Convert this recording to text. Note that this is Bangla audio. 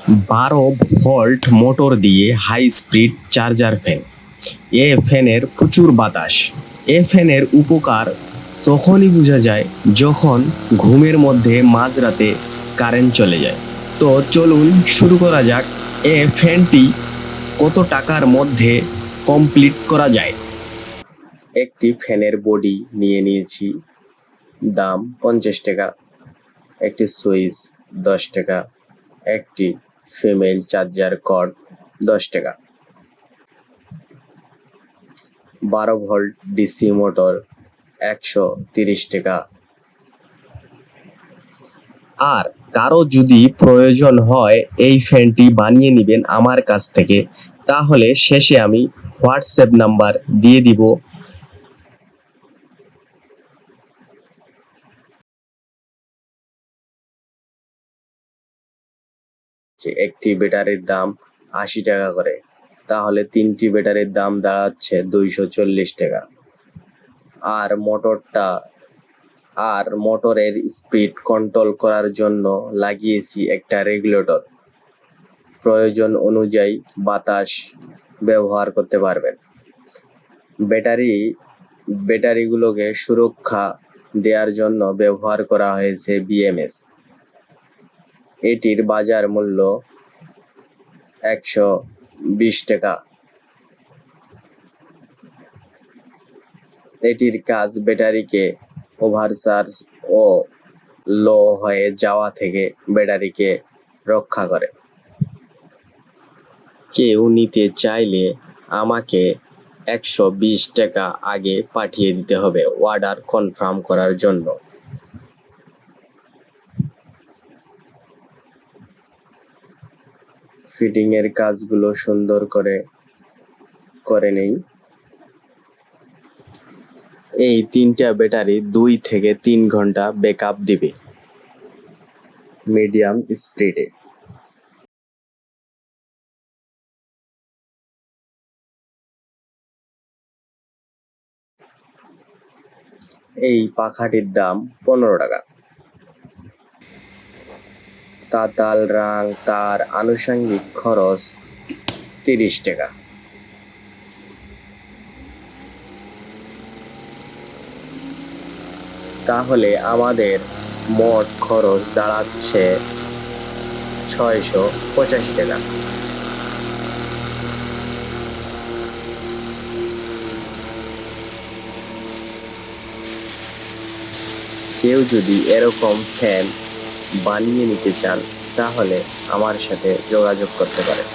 12 ভোল্ট মোটর দিয়ে হাই স্পিড চার্জার ফ্যান। এ ফ্যানের প্রচুর বাতাস। এ ফ্যানের উপকার তখনই বোঝা যায় যখন ঘুমের মধ্যে মাঝরাতে কারেন্ট চলে যায়। তো চলুন শুরু করা যাক এ ফ্যানটি কত টাকার মধ্যে কমপ্লিট করা যায়। একটি ফ্যানের বডি নিয়ে নিয়েছি, দাম 50 টাকা। একটি সুইচ 10 টাকা। একটি ফিমেল চার্জার কর্ড 10 টাকা। 12 ভোল্ট ডিসি মোটর 130 টাকা। আর কারো যদি প্রয়োজন হয় এই ফ্যানটি বানিয়ে নেবেন আমার কাছ থেকে, তাহলে শেষে আমি হোয়াটসঅ্যাপ নাম্বার দিয়ে দিব। একটি ব্যাটারির দাম 80 টাকা করে, তাহলে 3টি ব্যাটারির দাম দাঁড়াচ্ছে 240 টাকা। আর মোটরের স্পিড কন্ট্রোল করার জন্য লাগিয়েছি একটা রেগুলেটর। প্রয়োজন অনুযায়ী বাতাস ব্যবহার করতে পারবেন। ব্যাটারিগুলোকে সুরক্ষা দেওয়ার জন্য ব্যবহার করা হয়েছে বিএমএস। এটির বাজার মূল্য 120 টাকা। এটির কাজ ব্যাটারিকে ওভারচার্জ ও লো হয়ে যাওয়া থেকে ব্যাটারিকে রক্ষা করে। কেউ নিতে চাইলে আমাকে 120 টাকা আগে পাঠিয়ে দিতে হবে অর্ডার কনফার্ম করার জন্য। ফিটিং এর কাজগুলো সুন্দর করে নেই। এই 3টা ব্যাটারি 2 থেকে 3 ঘন্টা ব্যাকআপ দিবে মিডিয়াম স্পিডে। এই পাখাটির দাম 15 টাকা। তাতাল রাং তার আনুষঙ্গিক খরচ 30 টাকা। তাহলে আমাদের মোট খরচ দাঁড়াচ্ছে 685 টাকা। কেউ যদি এরকম ফ্যান বানিয়ে নিতে চান তাহলে আমার সাথে যোগাযোগ করতে পারেন।